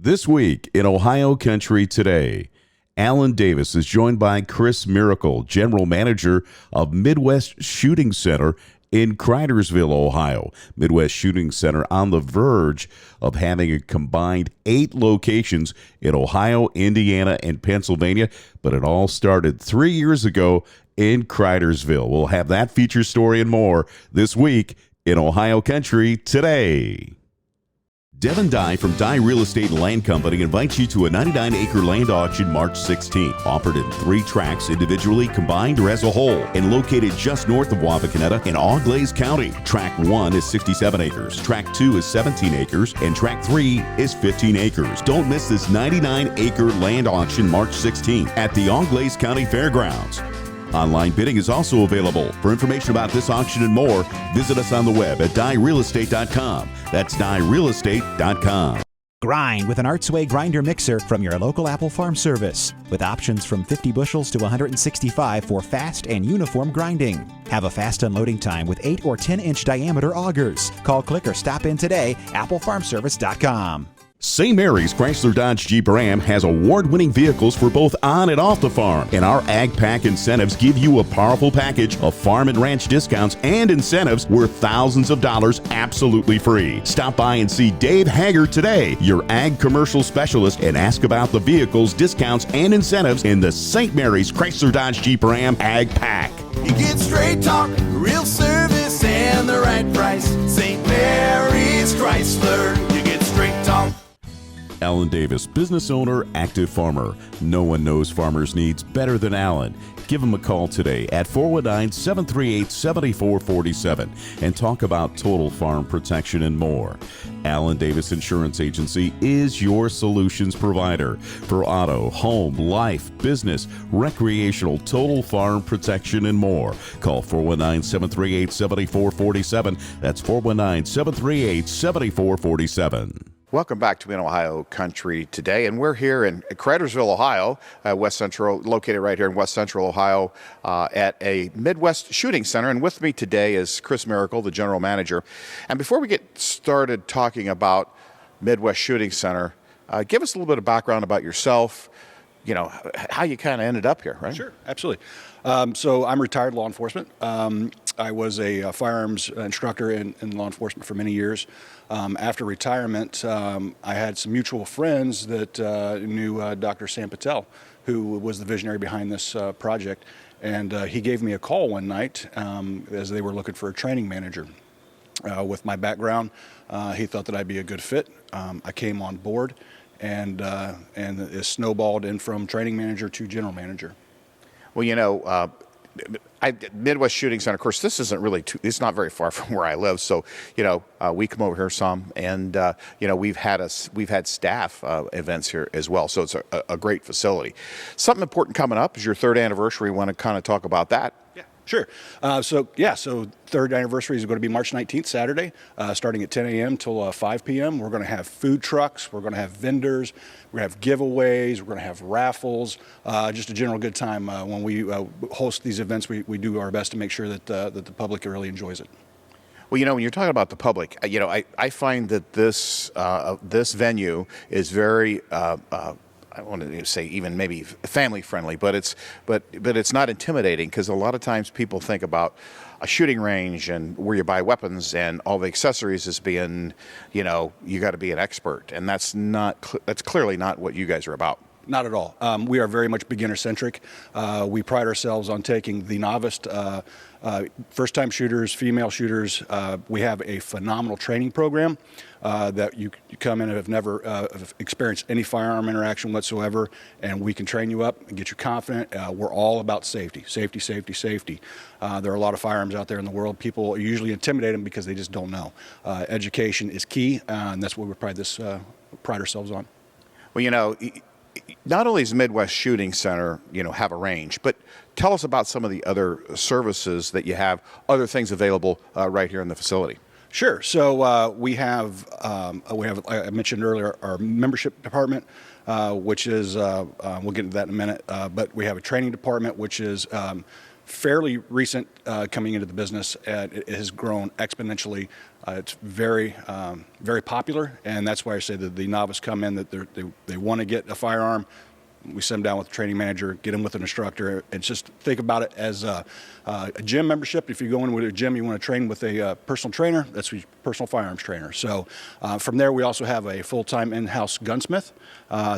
This week in Ohio Country Today, Alan Davis is joined by Chris Merkel, General Manager of Midwest Shooting Center in Cridersville, Ohio. Midwest Shooting Center on the verge of having a combined 8 locations in Ohio, Indiana, and Pennsylvania, but it all started 3 years ago in Cridersville. We'll have that feature story and more this week in Ohio Country Today. Devin Dye from Dye Real Estate and Land Company invites you to a 99-acre land auction March 16th, offered in 3 tracts individually, combined, or as a whole, and located just north of Wapakoneta in Auglaize County. Tract 1 is 67 acres, Tract 2 is 17 acres, and Tract 3 is 15 acres. Don't miss this 99-acre land auction March 16th at the Auglaize County Fairgrounds. Online bidding is also available. For information about this auction and more, visit us on the web at dyerealestate.com. That's dyerealestate.com. Grind with an Artsway grinder mixer from your local Apple Farm Service, with options from 50 bushels to 165 for fast and uniform grinding. Have a fast unloading time with 8 or 10-inch diameter augers. Call, click, or stop in today. applefarmservice.com. St. Mary's Chrysler Dodge Jeep Ram has award-winning vehicles for both on and off the farm, and our Ag Pack incentives give you a powerful package of farm and ranch discounts and incentives worth thousands of dollars absolutely free. Stop by and see Dave Hager today, your Ag Commercial Specialist, and ask about the vehicles, discounts, and incentives in the St. Mary's Chrysler Dodge Jeep Ram Ag Pack. You get straight talk, real service, and the right price. St. Mary's Chrysler, you get straight talk. Alan Davis, business owner, active farmer. No one knows farmers' needs better than Alan. Give him a call today at 419-738-7447 and talk about total farm protection and more. Alan Davis Insurance Agency is your solutions provider for auto, home, life, business, recreational, total farm protection and more. Call 419-738-7447. That's 419-738-7447. Welcome back to In Ohio Country Today, and we're here in Cridersville, Ohio, West Central, located right here in West Central Ohio, at a Midwest Shooting Center. And with me today is Chris Merkel, the general manager. And before we get started talking about Midwest Shooting Center, give us a little bit of background about yourself. You know, how you kind of ended up here, right? Sure, absolutely. So I'm retired law enforcement. I was a firearms instructor in law enforcement for many years. After retirement, I had some mutual friends that knew Dr. Sam Patel, who was the visionary behind this project. And he gave me a call one night as they were looking for a training manager. With my background, he thought that I'd be a good fit. I came on board, and it snowballed in from training manager to general manager. Well, you know, Midwest Shooting Center, of course, this isn't really it's not very far from where I live. So, you know, we come over here some, and, you know, we've had staff events here as well. So it's a great facility. Something important coming up is your 3rd anniversary. We want to kind of talk about that. Yeah, sure. So 3rd anniversary is going to be March 19th, Saturday, starting at 10 a.m. till 5 p.m. We're going to have food trucks. We're going to have vendors. We're going to have giveaways. We're going to have raffles. Just a general good time. When we host these events, we do our best to make sure that the public really enjoys it. Well, you know, when you're talking about the public, you know, I find that this venue is very I want to say even maybe family friendly, but it's not intimidating, because a lot of times people think about a shooting range and where you buy weapons and all the accessories as being, you know, you got to be an expert, and that's clearly not what you guys are about. Not at all. We are very much beginner-centric. We pride ourselves on taking the novice, first-time shooters, female shooters. We have a phenomenal training program that you come in and have never experienced any firearm interaction whatsoever, and we can train you up and get you confident. We're all about safety, safety, safety, safety. There are a lot of firearms out there in the world. People usually intimidate them because they just don't know. Education is key, and that's what we pride ourselves on. Well, you know, not only does Midwest Shooting Center, you know, have a range, but tell us about some of the other services that you have, other things available right here in the facility. Sure. So we have, I mentioned earlier, our membership department, which is, we'll get into that in a minute, but we have a training department, which is fairly recent coming into the business. It has grown exponentially. It's very, very popular, and that's why I say that the novice come in that they want to get a firearm. We send them down with a training manager, get them with an instructor, and just think about it as a gym membership. If you go in with a gym, you want to train with a personal trainer, that's your personal firearms trainer. So from there, we also have a full-time in-house gunsmith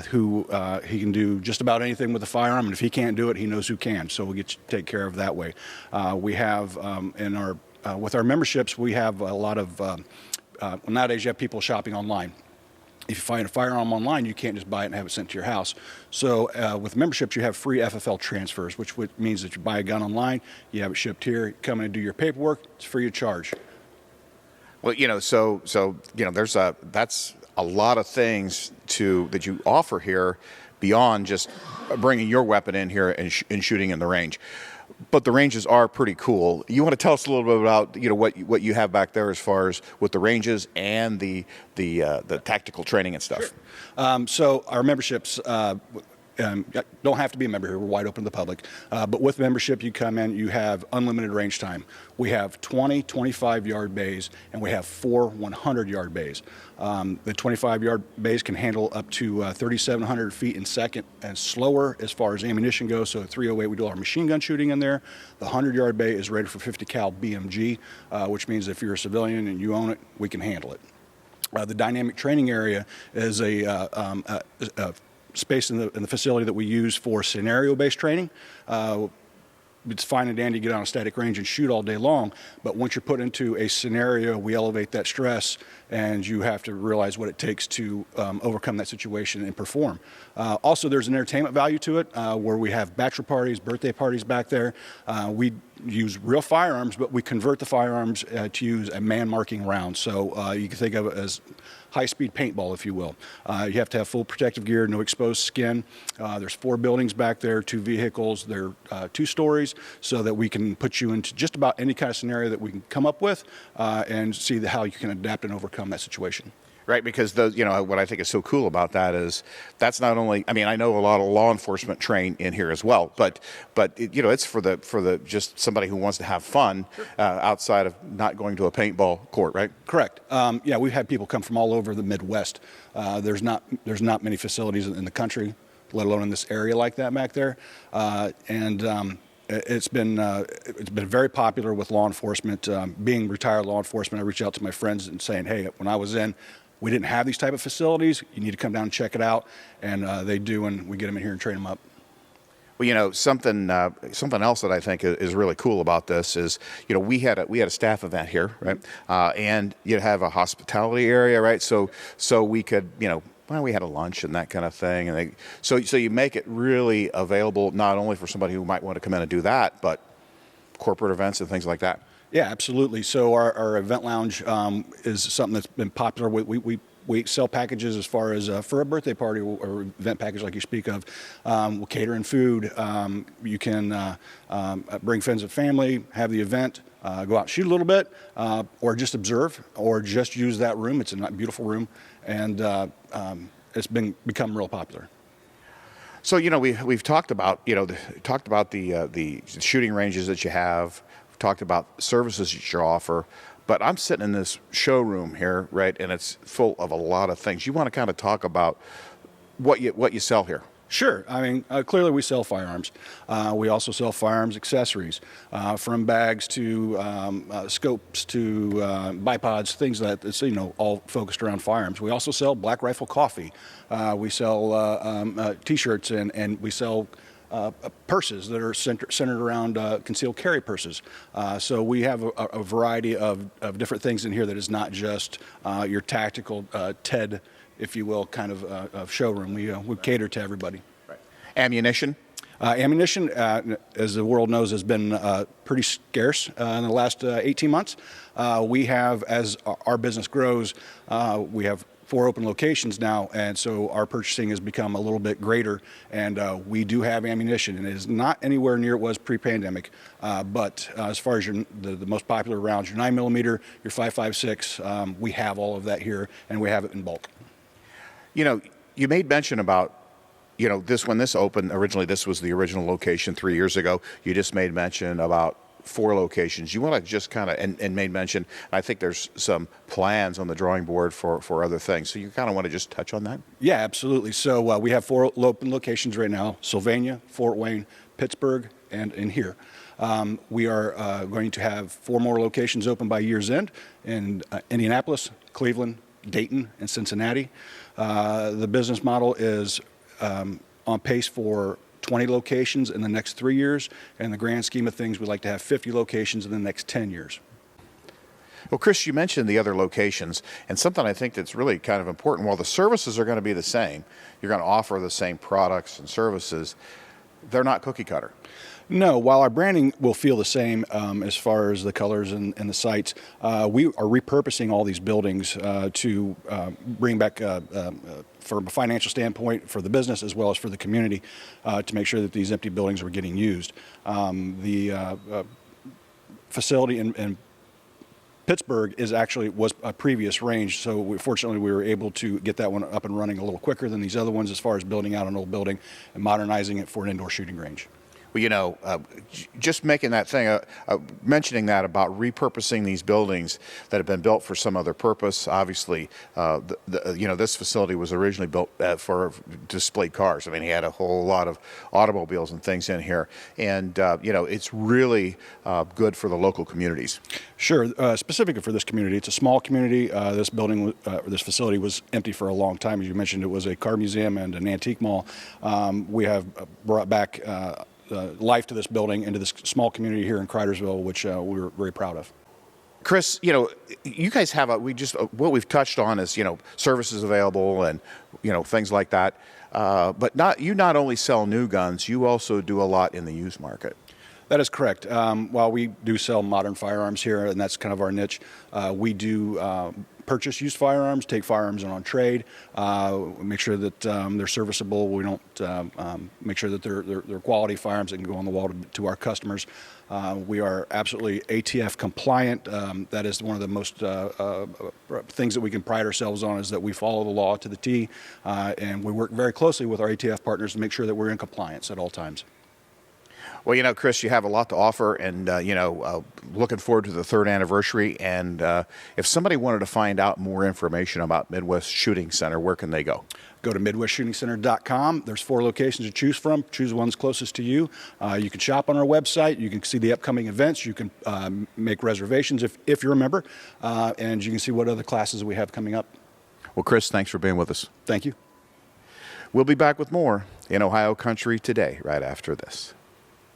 who he can do just about anything with a firearm, and if he can't do it, he knows who can. So we'll get you taken care of that way. We have with our memberships, we have a lot of nowadays you have people shopping online. If you find a firearm online, you can't just buy it and have it sent to your house. So with memberships, you have free FFL transfers, which means that you buy a gun online, you have it shipped here, you come in and do your paperwork, it's free of charge. Well, there's that's a lot of things that you offer here beyond just bringing your weapon in here and shooting in the range. But the ranges are pretty cool. You want to tell us a little bit about what you have back there as far as with the ranges and the tactical training and stuff. Sure. So our memberships don't have to be a member here. We're wide open to the public. But with membership, you come in, you have unlimited range time. We have 20 25-yard bays, and we have 4 100-yard bays. The 25-yard bays can handle up to 3,700 feet in second and slower as far as ammunition goes. So at 308, we do our machine gun shooting in there. The 100-yard bay is rated for 50 cal BMG, which means if you're a civilian and you own it, we can handle it. The dynamic training area is a space in the facility that we use for scenario-based training. It's fine and dandy to get on a static range and shoot all day long, but once you're put into a scenario, we elevate that stress, and you have to realize what it takes to overcome that situation and perform. Also, there's an entertainment value to it, where we have bachelor parties, birthday parties back there. We use real firearms, but we convert the firearms to use a man-marking round. So you can think of it as high-speed paintball, if you will. You have to have full protective gear, no exposed skin. There's 4 buildings back there, 2 vehicles. They're 2 stories, so that we can put you into just about any kind of scenario that we can come up with and see how you can adapt and overcome that situation. Right, because what I think is so cool about that is that's not only. I mean, I know a lot of law enforcement train in here as well, but it's for the just somebody who wants to have fun outside of not going to a paintball court, right? Correct. Yeah, we've had people come from all over the Midwest. There's not many facilities in the country, let alone in this area like that back there, It's been very popular with law enforcement. Being retired law enforcement, I reach out to my friends and saying, hey, when I was in, we didn't have these type of facilities. You need to come down and check it out, and they do, and we get them in here and train them up. Well, something else that I think is really cool about this is, we had a staff event here, right? And you have a hospitality area, right? So we could, we had a lunch and that kind of thing, and so you make it really available not only for somebody who might want to come in and do that, but corporate events and things like that. Yeah, absolutely. So our event lounge is something that's been popular. We sell packages as far as for a birthday party or event package like you speak of. We'll cater in food. You can bring friends and family, have the event, go out and shoot a little bit, or just observe, or just use that room. It's a beautiful room, and it's become real popular. So we've talked about the shooting ranges that you have. We've talked about services that you offer. But I'm sitting in this showroom here, right, and it's full of a lot of things. You want to kind of talk about what you sell here? Sure. I mean, clearly we sell firearms. We also sell firearms accessories, from bags to scopes to bipods, things that's all focused around firearms. We also sell Black Rifle coffee. We sell T-shirts, and we sell purses that are centered around concealed carry purses. So we have a variety of different things in here that is not just your tactical TED, if you will, kind of showroom. We cater to everybody. Right. Ammunition? Ammunition, as the world knows, has been pretty scarce in the last 18 months. We have, as our business grows, we have 4 open locations now, and so our purchasing has become a little bit greater, and we do have ammunition, and it is not anywhere near it was pre-pandemic, but as far as the most popular rounds, your 9mm, your 5.56, we have all of that here, and we have it in bulk. You made mention about when this opened, originally this was the original location 3 years ago. You just made mention about 4 locations. You want to just kind of, and made mention, I think there's some plans on the drawing board for other things. So you kind of want to just touch on that? Yeah, absolutely. So we have 4 open locations right now: Sylvania, Fort Wayne, Pittsburgh, and in here. We are going to have 4 more locations open by year's end in Indianapolis, Cleveland, Dayton, and Cincinnati. The business model is on pace for 20 locations in the next 3 years. And in the grand scheme of things, we'd like to have 50 locations in the next 10 years. Well, Chris, you mentioned the other locations, and something I think that's really kind of important. While the services are going to be the same, you're going to offer the same products and services, they're not cookie cutter. No, while our branding will feel the same as far as the colors and the sites, we are repurposing all these buildings to bring back, from a financial standpoint, for the business as well as for the community, to make sure that these empty buildings were getting used. The facility in Pittsburgh was a previous range, so fortunately we were able to get that one up and running a little quicker than these other ones as far as building out an old building and modernizing it for an indoor shooting range. Well, just making that thing, mentioning that about repurposing these buildings that have been built for some other purpose. Obviously, this facility was originally built for displayed cars. I mean, he had a whole lot of automobiles and things in here, and it's really good for the local communities. Sure. Specifically for this community, it's a small community. This facility was empty for a long time. As you mentioned, it was a car museum and an antique mall. We have brought back life to this building and to this small community here in Cridersville, which we're very proud of. Chris, you guys have what we've touched on is, services available and, things like that. But you not only sell new guns, you also do a lot in the used market. That is correct. While we do sell modern firearms here, and that's kind of our niche, we do purchase used firearms, take firearms on trade, make sure that they're serviceable. We don't make sure that they're quality firearms that can go on the wall to our customers. We are absolutely ATF compliant. That is one of the most things that we can pride ourselves on, is that we follow the law to the T, and we work very closely with our ATF partners to make sure that we're in compliance at all times. Well, Chris, you have a lot to offer, and, looking forward to the 3rd anniversary. And if somebody wanted to find out more information about Midwest Shooting Center, where can they go? Go to MidwestShootingCenter.com. There's 4 locations to choose from. Choose the ones closest to you. You can shop on our website. You can see the upcoming events. You can make reservations if you're a member, and you can see what other classes we have coming up. Well, Chris, thanks for being with us. Thank you. We'll be back with more in Ohio Country Today right after this.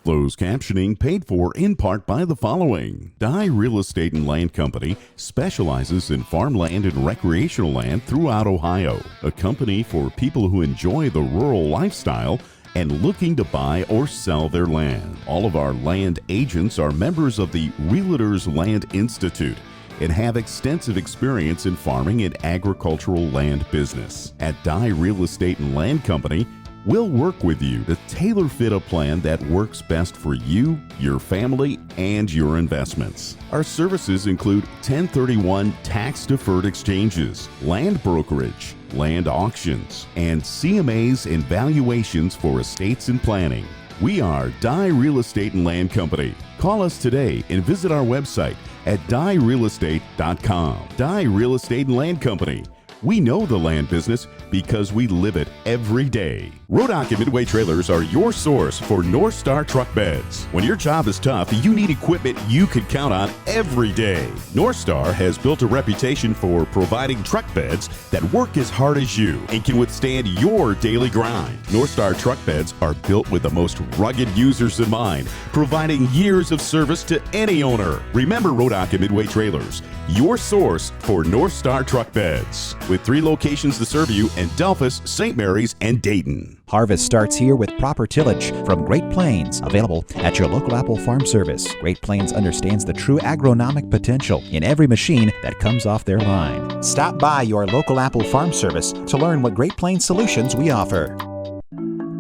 Closed captioning paid for in part by the following. Dye Real Estate and Land Company specializes in farmland and recreational land throughout Ohio. A company for people who enjoy the rural lifestyle and looking to buy or sell their land. All of our land agents are members of the Realtors Land Institute and have extensive experience in farming and agricultural land business. At Dye Real Estate and Land Company, we'll work with you to tailor-fit a plan that works best for you, your family, and your investments. Our services include 1031 tax-deferred exchanges, land brokerage, land auctions, and CMAs and valuations for estates and planning. We are Dye Real Estate and Land Company. Call us today and visit our website at dyerealestate.com. Dye Real Estate and Land Company. We know the land business because we live it every day. Rodock and Midway Trailers are your source for North Star truck beds. When your job is tough, you need equipment you can count on every day. North Star has built a reputation for providing truck beds that work as hard as you and can withstand your daily grind. North Star truck beds are built with the most rugged users in mind, providing years of service to any owner. Remember Rodock and Midway Trailers, your source for North Star truck beds, with 3 locations to serve you in Delphus, St. Mary's, and Dayton. Harvest starts here with proper tillage from Great Plains, available at your local Apple Farm Service. Great Plains understands the true agronomic potential in every machine that comes off their line. Stop by your local Apple Farm Service to learn what Great Plains solutions we offer.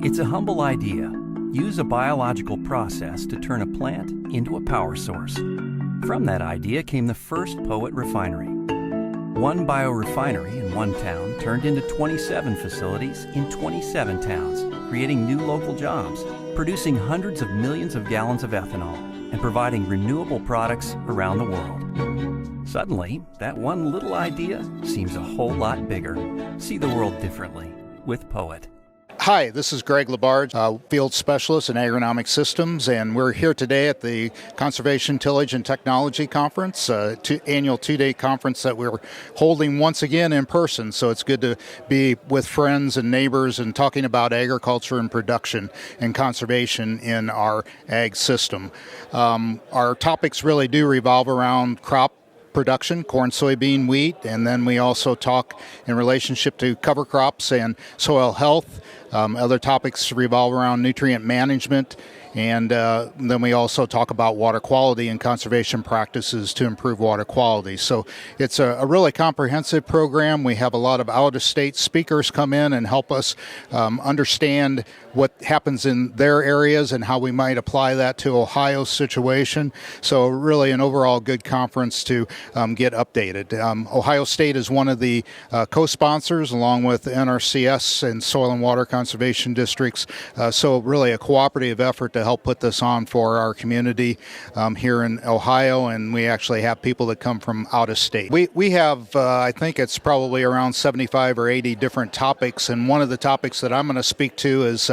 It's a humble idea. Use a biological process to turn a plant into a power source. From that idea came the first Poet Refinery. One biorefinery in one town turned into 27 facilities in 27 towns, creating new local jobs, producing hundreds of millions of gallons of ethanol, and providing renewable products around the world. Suddenly, that one little idea seems a whole lot bigger. See the world differently with Poet. Hi, this is Greg Labarge, Field Specialist in Agronomic Systems, and we're here today at the Conservation, Tillage, and Technology Conference, annual two-day conference that we're holding once again in person. So it's good to be with friends and neighbors and talking about agriculture and production and conservation in our ag system. Our topics really do revolve around crop production, corn, soybean, wheat, and then we also talk in relationship to cover crops and soil health. Other topics revolve around nutrient management, and then we also talk about water quality and conservation practices to improve water quality. So it's a really comprehensive program. We have a lot of out-of-state speakers come in and help us understand what happens in their areas and how we might apply that to Ohio's situation. So really an overall good conference to get updated. Ohio State is one of the co-sponsors along with NRCS and Soil and Water Conservation Districts. So really a cooperative effort to help put this on for our community here in Ohio, and we actually have people that come from out of state. We have, I think it's probably around 75 or 80 different topics, and one of the topics that I'm going to speak to is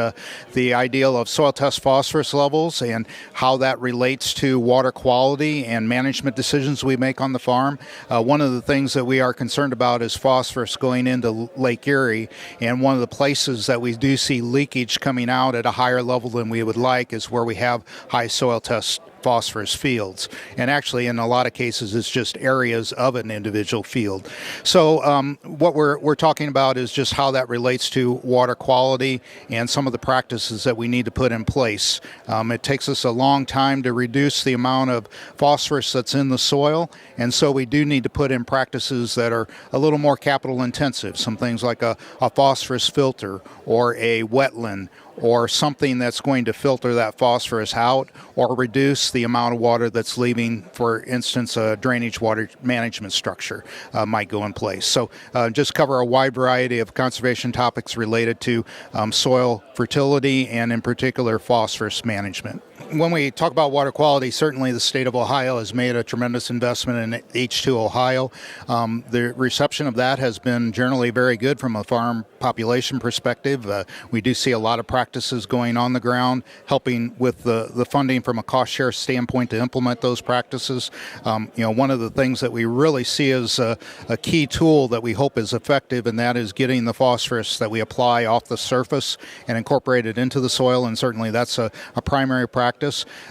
the ideal of soil test phosphorus levels and how that relates to water quality and management decisions we make on the farm. One of the things that we are concerned about is phosphorus going into Lake Erie, and one of the places that we do see leakage coming out at a higher level than we would like is where we have high soil test phosphorus fields. And actually, in a lot of cases, it's just areas of an individual field. So what we're talking about is just how that relates to water quality and some of the practices that we need to put in place. It takes us a long time to reduce the amount of phosphorus that's in the soil, and so we do need to put in practices that are a little more capital intensive, some things like a phosphorus filter or a wetland or something that's going to filter that phosphorus out or reduce the amount of water that's leaving. For instance, a drainage water management structure might go in place. So just cover a wide variety of conservation topics related to soil fertility and in particular phosphorus management. When we talk about water quality, certainly the state of Ohio has made a tremendous investment in H2 Ohio. The reception of that has been generally very good from a farm population perspective. We do see a lot of practices going on the ground, helping with the funding from a cost share standpoint to implement those practices. One of the things that we really see as a key tool that we hope is effective, and that is getting the phosphorus that we apply off the surface and incorporate it into the soil, and certainly that's a primary practice.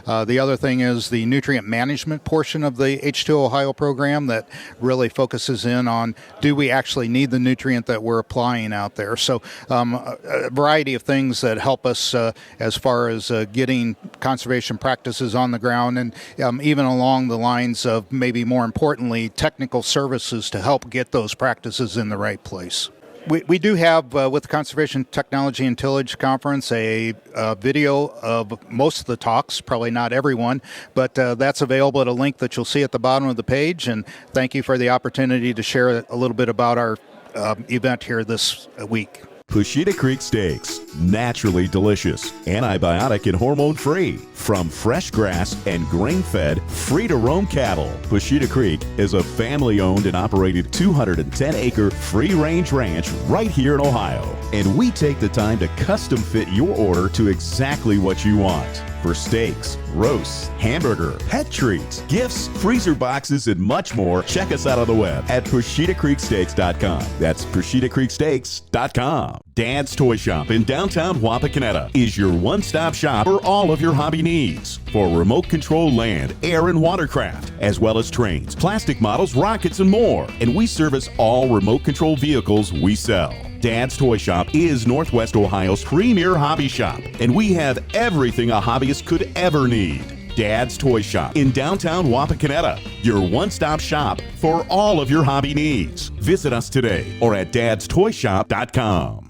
The other thing is the nutrient management portion of the H2 Ohio program that really focuses in on, do we actually need the nutrient that we're applying out there? So a variety of things that help us as far as getting conservation practices on the ground, and even along the lines of, maybe more importantly, technical services to help get those practices in the right place. We do have, with the Conservation Technology and Tillage Conference, a video of most of the talks, probably not everyone, but that's available at a link that you'll see at the bottom of the page. And thank you for the opportunity to share a little bit about our event here this week. Pushita Creek Steaks, naturally delicious, antibiotic and hormone-free, from fresh grass and grain-fed, free-to-roam cattle. Pushita Creek is a family-owned and operated 210-acre free-range ranch right here in Ohio, and we take the time to custom-fit your order to exactly what you want. For steaks, roasts, hamburger, pet treats, gifts, freezer boxes, and much more, check us out on the web at PushitaCreekSteaks.com. That's PushitaCreekSteaks.com. Dad's Toy Shop in downtown Wapakoneta is your one-stop shop for all of your hobby needs. For remote control land, air, and watercraft, as well as trains, plastic models, rockets, and more. And we service all remote control vehicles we sell. Dad's Toy Shop is Northwest Ohio's premier hobby shop, and we have everything a hobbyist could ever need. Dad's Toy Shop in downtown Wapakoneta, your one-stop shop for all of your hobby needs. Visit us today or at dadstoyshop.com.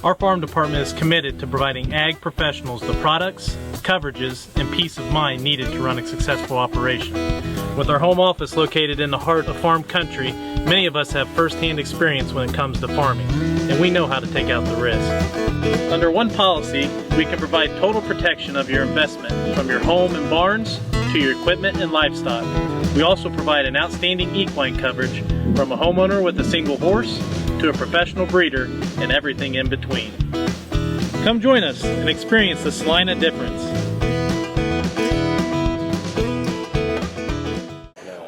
Our farm department is committed to providing ag professionals the products, coverages, and peace of mind needed to run a successful operation. With our home office located in the heart of farm country, many of us have first-hand experience when it comes to farming, and we know how to take out the risk. Under one policy, we can provide total protection of your investment, from your home and barns to your equipment and livestock. We also provide an outstanding equine coverage, from a homeowner with a single horse to a professional breeder and everything in between. Come join us and experience the Salina difference.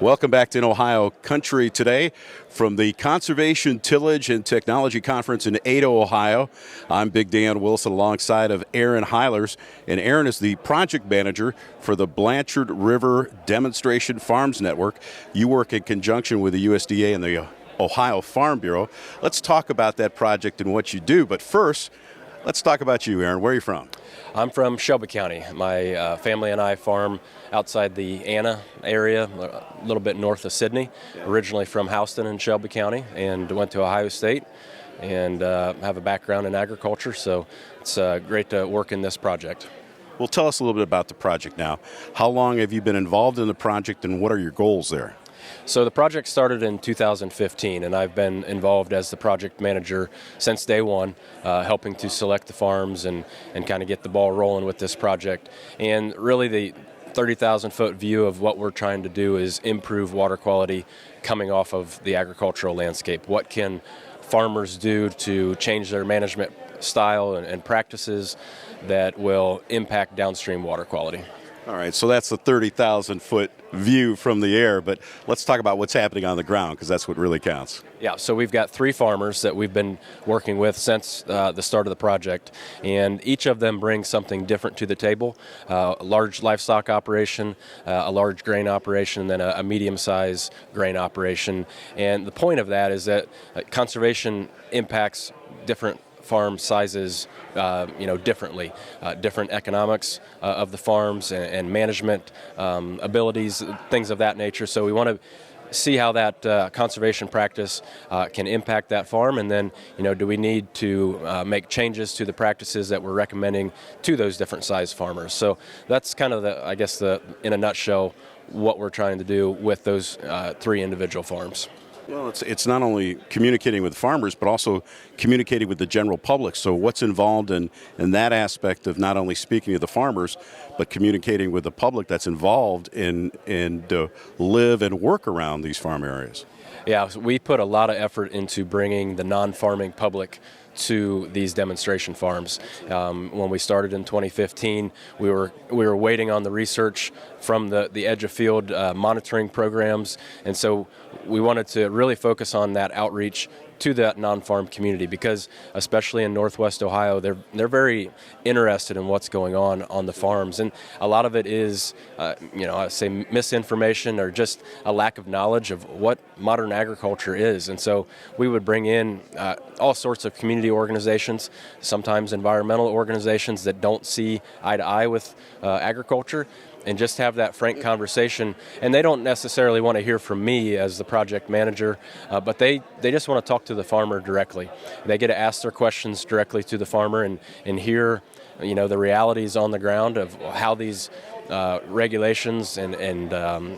Welcome back to In Ohio Country today from the Conservation, Tillage, and Technology Conference in Ada, Ohio. I'm Big Dan Wilson alongside of Aaron Heilers, and Aaron is the project manager for the Blanchard River Demonstration Farms Network. You work in conjunction with the USDA and the Ohio Farm Bureau. Let's talk about that project and what you do, but first, let's talk about you, Aaron. Where are you from? I'm from Shelby County. My family and I farm outside the Anna area, a little bit north of Sydney. Originally from Houston in Shelby County, and went to Ohio State, and have a background in agriculture, so it's great to work in this project. Well, tell us a little bit about the project now. How long have you been involved in the project, and what are your goals there? So the project started in 2015, and I've been involved as the project manager since day one, helping to select the farms and kind of get the ball rolling with this project. And really the 30,000-foot view of what we're trying to do is improve water quality coming off of the agricultural landscape. What can farmers do to change their management style and practices that will impact downstream water quality? All right, so that's the 30,000-foot view from the air, but let's talk about what's happening on the ground, because that's what really counts. Yeah, so we've got 3 farmers that we've been working with since the start of the project, and each of them brings something different to the table. A large livestock operation, a large grain operation, and then a medium-sized grain operation. And the point of that is that conservation impacts different farm sizes differently, different economics of the farms and management abilities, things of that nature. So we want to see how that conservation practice can impact that farm, and then do we need to make changes to the practices that we're recommending to those different size farmers. So that's kind of in a nutshell what we're trying to do with those 3 individual farms. Well, it's not only communicating with farmers, but also communicating with the general public. So what's involved in that aspect of not only speaking to the farmers, but communicating with the public that's involved in live and work around these farm areas? Yeah, so we put a lot of effort into bringing the non-farming public to these demonstration farms. When we started in 2015, we were waiting on the research from the edge of field monitoring programs, and so we wanted to really focus on that outreach to that non-farm community, because especially in Northwest Ohio, they're very interested in what's going on the farms, and a lot of it is, I say misinformation or just a lack of knowledge of what modern agriculture is. And so we would bring in all sorts of community organizations, sometimes environmental organizations that don't see eye to eye with agriculture, and just have that frank conversation. And they don't necessarily want to hear from me as the project manager, but they just want to talk to the farmer directly. They get to ask their questions directly to the farmer and hear the realities on the ground of how these regulations and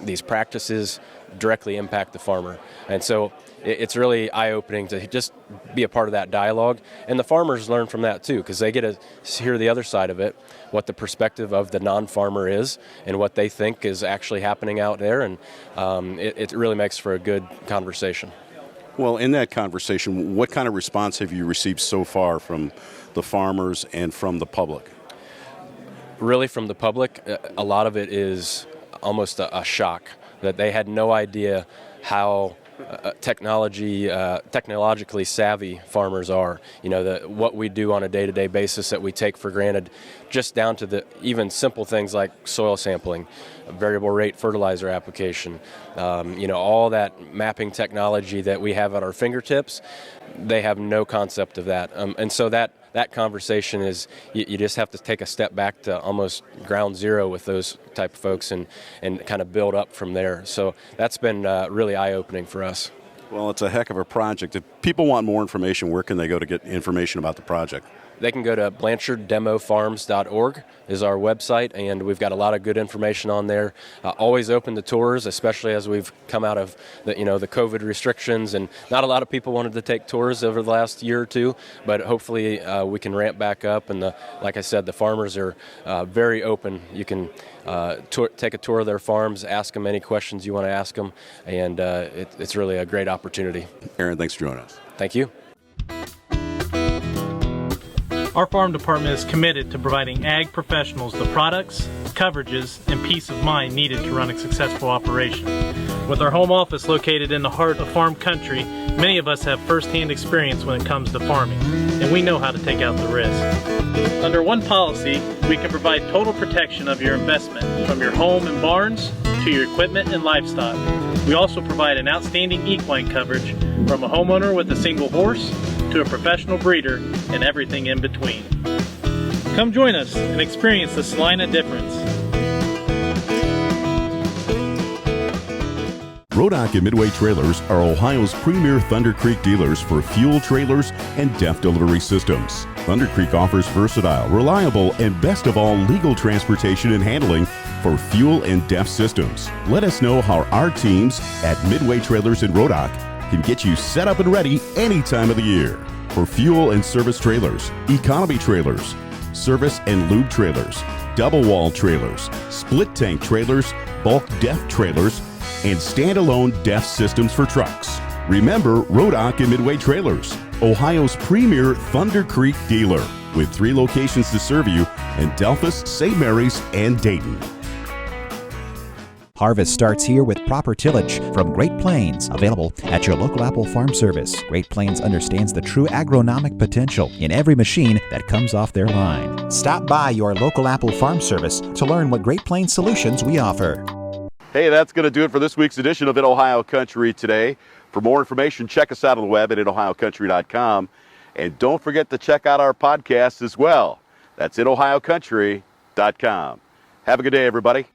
these practices directly impact the farmer. And so it's really eye-opening to just be a part of that dialogue. And the farmers learn from that too, because they get to hear the other side of it, what the perspective of the non-farmer is and what they think is actually happening out there. And it really makes for a good conversation. Well, in that conversation, what kind of response have you received so far from the farmers and from the public? Really, from the public, a lot of it is almost a shock that they had no idea how technologically savvy farmers are. What we do on a day-to-day basis that we take for granted, just down to the even simple things like soil sampling, variable rate fertilizer application, all that mapping technology that we have at our fingertips. They have no concept of that, and so that conversation is, you just have to take a step back to almost ground zero with those type of folks and kind of build up from there. So that's been really eye-opening for us. Well, it's a heck of a project. If people want more information, where can they go to get information about the project? they can go to BlanchardDemoFarms.org is our website, and we've got a lot of good information on there. Always open to tours, especially as we've come out of the COVID restrictions, and not a lot of people wanted to take tours over the last year or two, but hopefully we can ramp back up. And like I said, the farmers are very open. You can take a tour of their farms, ask them any questions you want to ask them, and it's really a great opportunity. Aaron, thanks for joining us. Thank you. Our farm department is committed to providing ag professionals the products, coverages, and peace of mind needed to run a successful operation. With our home office located in the heart of farm country, many of us have first-hand experience when it comes to farming, and we know how to take out the risk. Under one policy, we can provide total protection of your investment, from your home and barns to your equipment and livestock. We also provide an outstanding equine coverage, from a homeowner with a single horse to a professional breeder and everything in between. Come join us and experience the Salina difference. Rodock and Midway Trailers are Ohio's premier Thunder Creek dealers for fuel trailers and DEF delivery systems. Thunder Creek offers versatile, reliable, and best of all, legal transportation and handling for fuel and DEF systems. Let us know how our teams at Midway Trailers in Rodock can get you set up and ready any time of the year. For fuel and service trailers, economy trailers, service and lube trailers, double wall trailers, split tank trailers, bulk DEF trailers, and standalone DEF systems for trucks. Remember Rodock and Midway Trailers, Ohio's premier Thunder Creek dealer, with 3 locations to serve you in Delphus, St. Mary's, and Dayton. Harvest starts here with proper tillage from Great Plains, available at your local Apple Farm Service. Great Plains understands the true agronomic potential in every machine that comes off their line. Stop by your local Apple Farm Service to learn what Great Plains solutions we offer. Hey, that's going to do it for this week's edition of In Ohio Country Today. For more information, check us out on the web at inohiocountry.com. And don't forget to check out our podcast as well. That's inohiocountry.com. Have a good day, everybody.